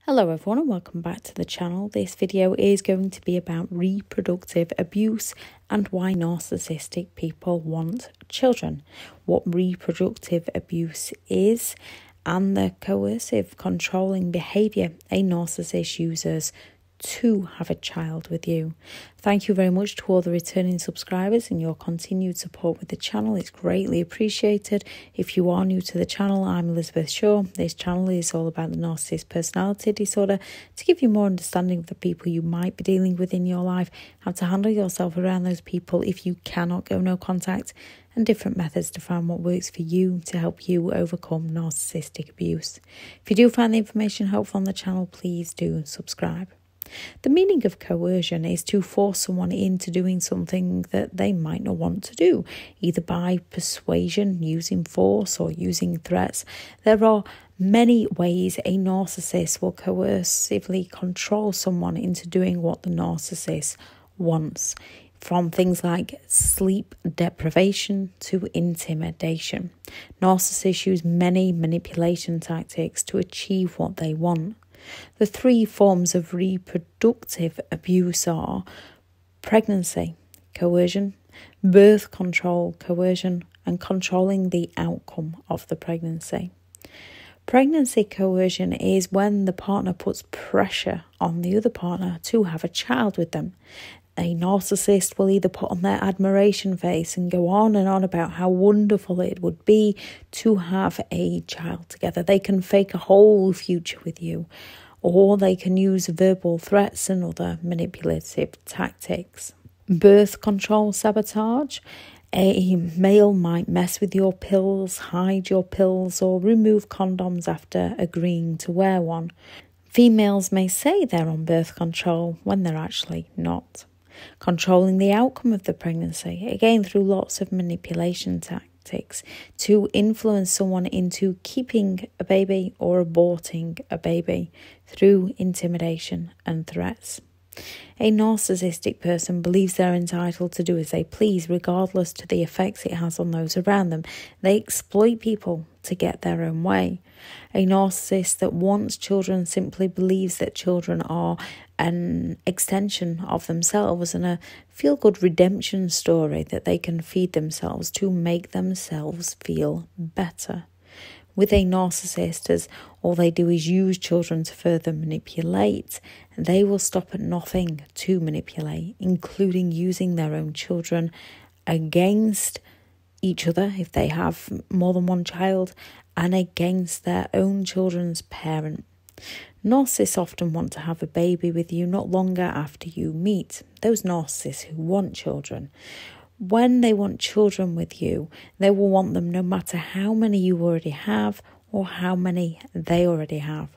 Hello everyone and welcome back to the channel. This video is going to be about reproductive abuse and why narcissistic people want children, what reproductive abuse is, and the coercive controlling behaviour a narcissist uses to have a child with you. Thank you very much to all the returning subscribers and your continued support with the channel. It's greatly appreciated. If you are new to the channel, I'm Elizabeth Shaw. This channel is all about the narcissist personality disorder to give you more understanding of the people you might be dealing with in your life, how to handle yourself around those people if you cannot go no contact, and different methods to find what works for you to help you overcome narcissistic abuse. If you do find the information helpful on the channel, please do subscribe. The meaning of coercion is to force someone into doing something that they might not want to do, either by persuasion, using force, or using threats. There are many ways a narcissist will coercively control someone into doing what the narcissist wants, from things like sleep deprivation to intimidation. Narcissists use many manipulation tactics to achieve what they want. The three forms of reproductive abuse are pregnancy, coercion, birth control, coercion, and controlling the outcome of the pregnancy. Pregnancy coercion is when the partner puts pressure on the other partner to have a child with them. A narcissist will either put on their admiration face and go on and on about how wonderful it would be to have a child together. They can fake a whole future with you, or they can use verbal threats and other manipulative tactics. Birth control sabotage. A male might mess with your pills, hide your pills, or remove condoms after agreeing to wear one. Females may say they're on birth control when they're actually not. Controlling the outcome of the pregnancy, again through lots of manipulation tactics, to influence someone into keeping a baby or aborting a baby through intimidation and threats. A narcissistic person believes they're entitled to do as they please, regardless to the effects it has on those around them. They exploit people to get their own way. A narcissist that wants children simply believes that children are an extension of themselves and a feel-good redemption story that they can feed themselves to make themselves feel better. With a narcissist, as all they do is use children to further manipulate, they will stop at nothing to manipulate, including using their own children against each other if they have more than one child, and against their own children's parent. Narcissists often want to have a baby with you not longer after you meet. Those narcissists who want children, when they want children with you, they will want them no matter how many you already have or how many they already have.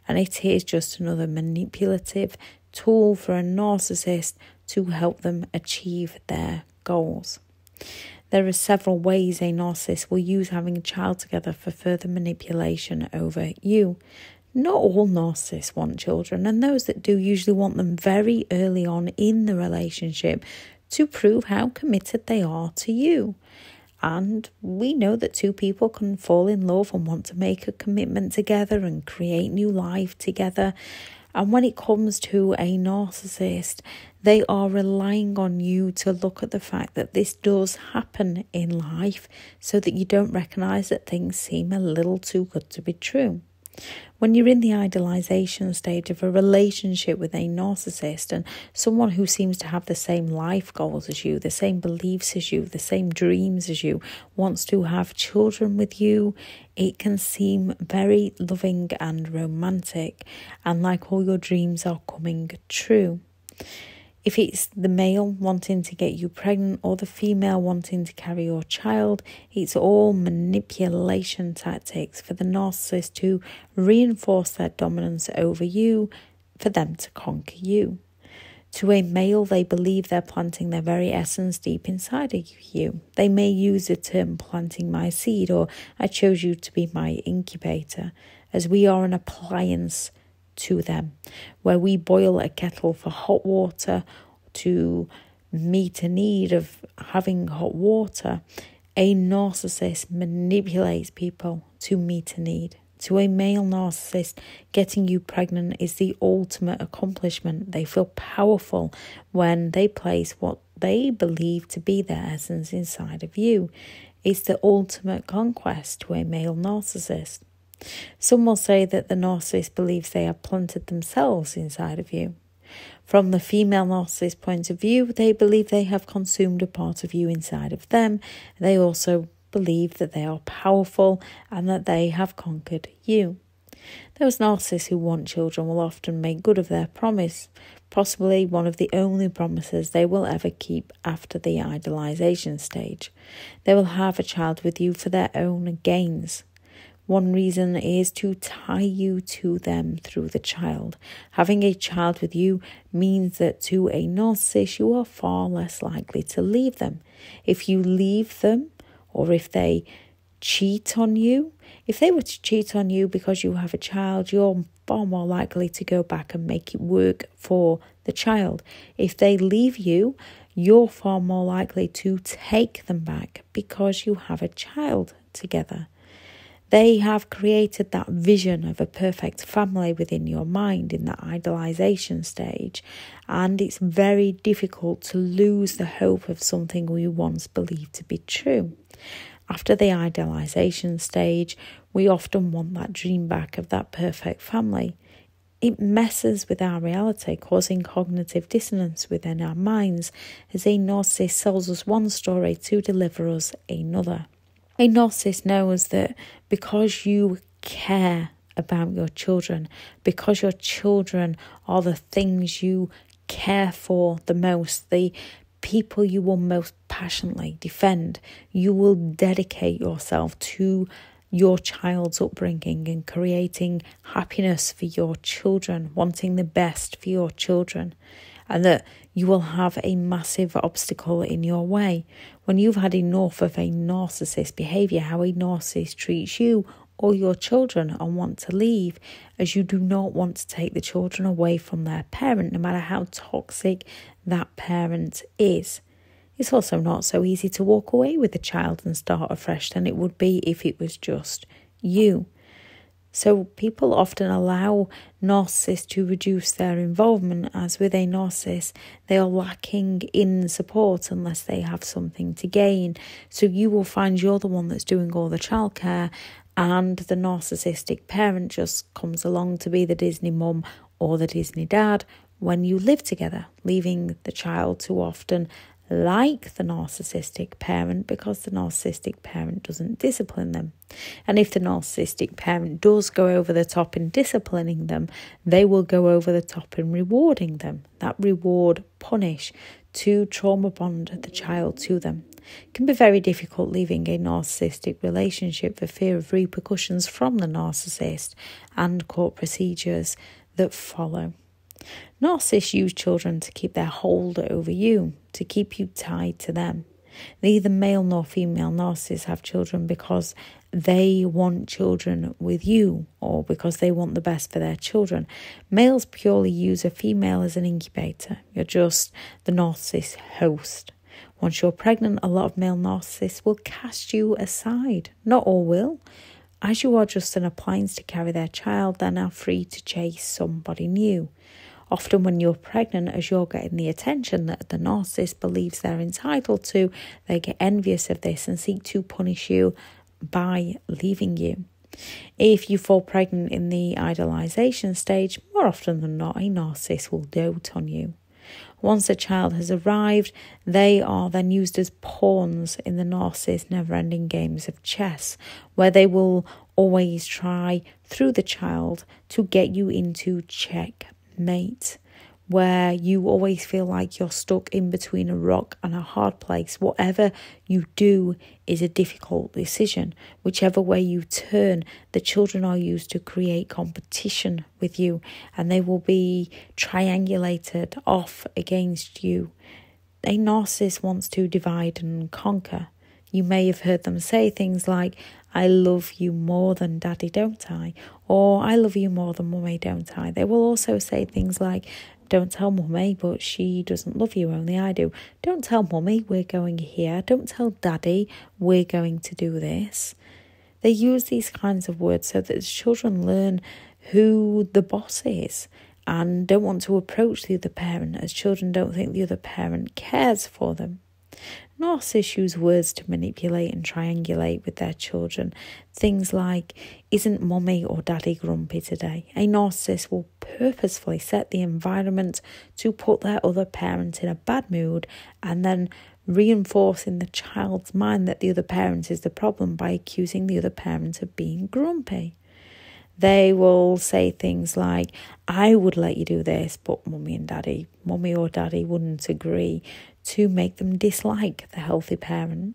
And it is just another manipulative tool for a narcissist to help them achieve their goals. There are several ways a narcissist will use having a child together for further manipulation over you. Not all narcissists want children, and those that do usually want them very early on in the relationship to prove how committed they are to you. And we know that two people can fall in love and want to make a commitment together and create new life together. And when it comes to a narcissist, they are relying on you to look at the fact that this does happen in life so that you don't recognise that things seem a little too good to be true. When you're in the idealization stage of a relationship with a narcissist and someone who seems to have the same life goals as you, the same beliefs as you, the same dreams as you, wants to have children with you, it can seem very loving and romantic and like all your dreams are coming true. If it's the male wanting to get you pregnant or the female wanting to carry your child, it's all manipulation tactics for the narcissist to reinforce their dominance over you, for them to conquer you. To a male, they believe they're planting their very essence deep inside of you. They may use the term planting my seed or I chose you to be my incubator, as we are an appliance to them, where we boil a kettle for hot water to meet a need of having hot water. A narcissist manipulates people to meet a need, To a male narcissist, getting you pregnant is the ultimate accomplishment. They feel powerful when they place what they believe to be their essence inside of you. It's the ultimate conquest to a male narcissist. Some will say that the narcissist believes they have planted themselves inside of you. From the female narcissist point of view, they believe they have consumed a part of you inside of them. They also believe that they are powerful and that they have conquered you. Those narcissists who want children will often make good of their promise, possibly one of the only promises they will ever keep after the idolization stage. They will have a child with you for their own gains. One reason is to tie you to them through the child. Having a child with you means that to a narcissist, you are far less likely to leave them. If you leave them, or if they cheat on you, if they were to cheat on you because you have a child, you're far more likely to go back and make it work for the child. If they leave you, you're far more likely to take them back because you have a child together. They have created that vision of a perfect family within your mind in that idolization stage, and it's very difficult to lose the hope of something we once believed to be true. After the idolization stage, we often want that dream back of that perfect family. It messes with our reality, causing cognitive dissonance within our minds as a narcissist sells us one story to deliver us another. A narcissist knows that because you care about your children, because your children are the things you care for the most, the people you will most passionately defend, you will dedicate yourself to your child's upbringing and creating happiness for your children, wanting the best for your children, and that you will have a massive obstacle in your way. When you've had enough of a narcissist behaviour, how a narcissist treats you or your children, and want to leave, as you do not want to take the children away from their parent, no matter how toxic that parent is. It's also not so easy to walk away with the child and start afresh than it would be if it was just you. So people often allow narcissists to reduce their involvement, as with a narcissist, they are lacking in support unless they have something to gain. So you will find you're the one that's doing all the childcare, and the narcissistic parent just comes along to be the Disney mum or the Disney dad when you live together, leaving the child too often like the narcissistic parent because the narcissistic parent doesn't discipline them. And if the narcissistic parent does go over the top in disciplining them, they will go over the top in rewarding them. That reward punish to trauma bond the child to them. It can be very difficult leaving a narcissistic relationship for fear of repercussions from the narcissist and court procedures that follow. Narcissists use children to keep their hold over you, to keep you tied to them. Neither male nor female narcissists have children because they want children with you or because they want the best for their children. Males purely use a female as an incubator. You're just the narcissist host. Once you're pregnant, a lot of male narcissists will cast you aside. Not all will. As you are just an appliance to carry their child, they're now free to chase somebody new. Often when you're pregnant, as you're getting the attention that the narcissist believes they're entitled to, they get envious of this and seek to punish you by leaving you. If you fall pregnant in the idolization stage, more often than not, a narcissist will dote on you. Once a child has arrived, they are then used as pawns in the narcissist's never-ending games of chess, where they will always try, through the child, to get you into checkmate, where you always feel like you're stuck in between a rock and a hard place. Whatever you do is a difficult decision. Whichever way you turn, the children are used to create competition with you, and they will be triangulated off against you. A narcissist wants to divide and conquer. You may have heard them say things like, "I love you more than daddy, don't I?" Or "I love you more than mummy, don't I?" They will also say things like, "Don't tell mummy, but she doesn't love you, only I do. Don't tell mummy, we're going here. Don't tell daddy, we're going to do this." They use these kinds of words so that the children learn who the boss is and don't want to approach the other parent, as children don't think the other parent cares for them. Narcissists use words to manipulate and triangulate with their children. Things like, isn't mummy or daddy grumpy today? A narcissist will purposefully set the environment to put their other parent in a bad mood and then reinforce in the child's mind that the other parent is the problem by accusing the other parent of being grumpy. They will say things like, I would let you do this, but mummy or daddy wouldn't agree, to make them dislike the healthy parent.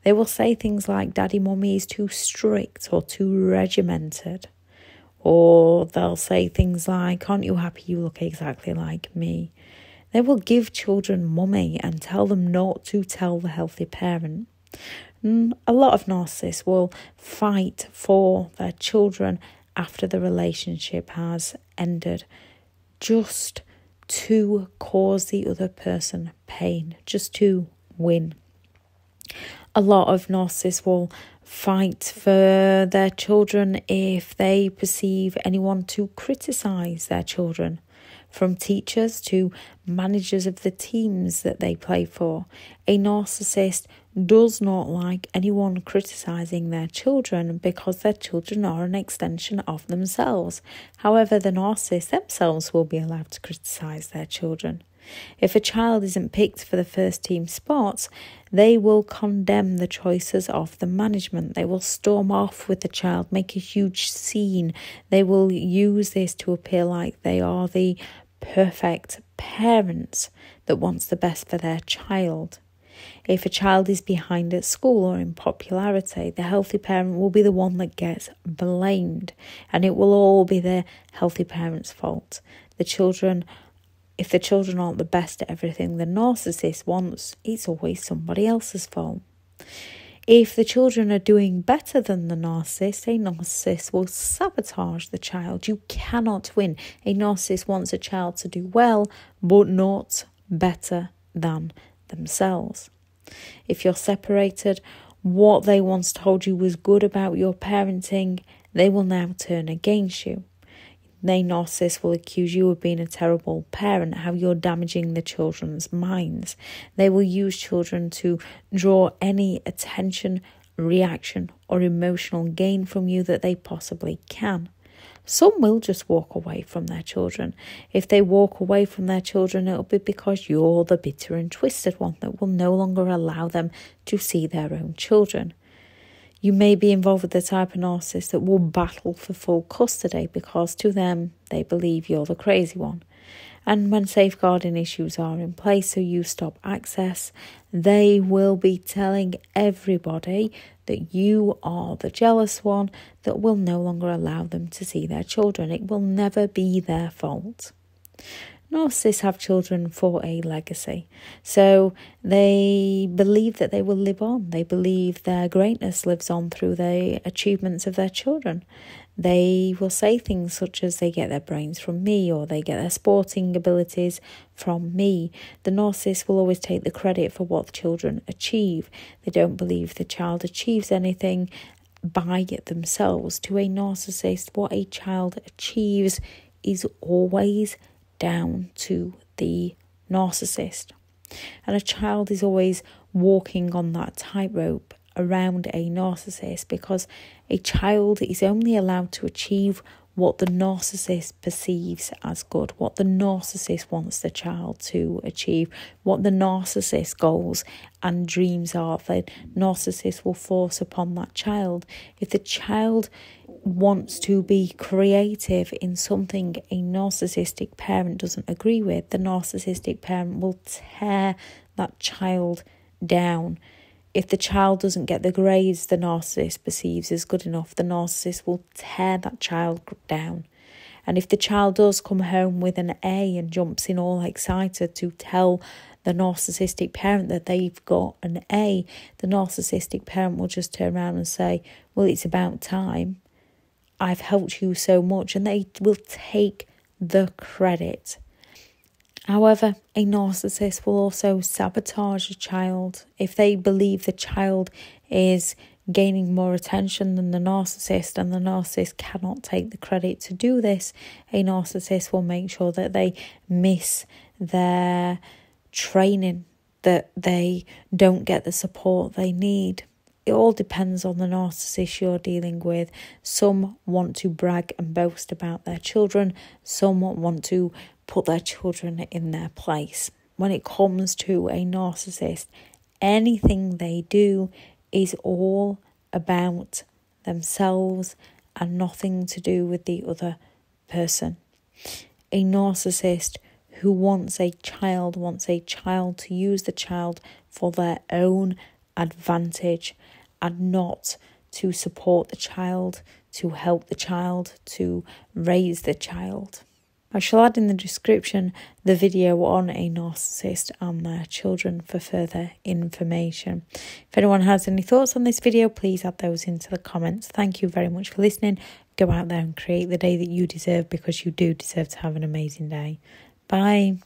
They will say things like, daddy, mummy is too strict or too regimented. Or they'll say things like, aren't you happy you look exactly like me? They will give children mummy and tell them not to tell the healthy parent. A lot of narcissists will fight for their children after the relationship has ended, just to cause the other person pain, just to win. A lot of narcissists will fight for their children if they perceive anyone to criticise their children, from teachers to managers of the teams that they play for. A narcissist does not like anyone criticising their children because their children are an extension of themselves. However, the narcissists themselves will be allowed to criticise their children. If a child isn't picked for the first team spots, they will condemn the choices of the management. They will storm off with the child, make a huge scene. They will use this to appear like they are the perfect parents that wants the best for their child. If a child is behind at school or in popularity, the healthy parent will be the one that gets blamed, and it will all be the healthy parent's fault. If the children aren't the best at everything the narcissist wants, it's always somebody else's fault. If the children are doing better than the narcissist, a narcissist will sabotage the child. You cannot win. A narcissist wants a child to do well, but not better than themselves. If you're separated, what they once told you was good about your parenting, they will now turn against you. They narcissists will accuse you of being a terrible parent, how you're damaging the children's minds. They will use children to draw any attention, reaction, or emotional gain from you that they possibly can. Some will just walk away from their children. If they walk away from their children, it'll be because you're the bitter and twisted one that will no longer allow them to see their own children. You may be involved with the type of narcissist that will battle for full custody because to them, they believe you're the crazy one. And when safeguarding issues are in place so you stop access, they will be telling everybody that you are the jealous one that will no longer allow them to see their children. It will never be their fault. Narcissists have children for a legacy, so they believe that they will live on. They believe their greatness lives on through the achievements of their children. They will say things such as they get their brains from me or they get their sporting abilities from me. The narcissist will always take the credit for what the children achieve. They don't believe the child achieves anything by themselves. To a narcissist, what a child achieves is always down to the narcissist. And a child is always walking on that tightrope around a narcissist because a child is only allowed to achieve what the narcissist perceives as good, what the narcissist wants the child to achieve, what the narcissist's goals and dreams are. The narcissist will force upon that child. If the child wants to be creative in something a narcissistic parent doesn't agree with, the narcissistic parent will tear that child down. If the child doesn't get the grades the narcissist perceives as good enough, the narcissist will tear that child down. And if the child does come home with an A and jumps in all excited to tell the narcissistic parent that they've got an A, the narcissistic parent will just turn around and say, well, it's about time. I've helped you so much, and they will take the credit. However, a narcissist will also sabotage a child. If they believe the child is gaining more attention than the narcissist, and the narcissist cannot take the credit to do this. A narcissist will make sure that they miss their training, that they don't get the support they need. It all depends on the narcissist you're dealing with. Some want to brag and boast about their children. Some want to put their children in their place. When it comes to a narcissist, anything they do is all about themselves and nothing to do with the other person. A narcissist who wants a child to use the child for their own advantage and not to support the child, to help the child, to raise the child. I shall add in the description the video on a narcissist and their children for further information. If anyone has any thoughts on this video, please add those into the comments. Thank you very much for listening. Go out there and create the day that you deserve, because you do deserve to have an amazing day. Bye.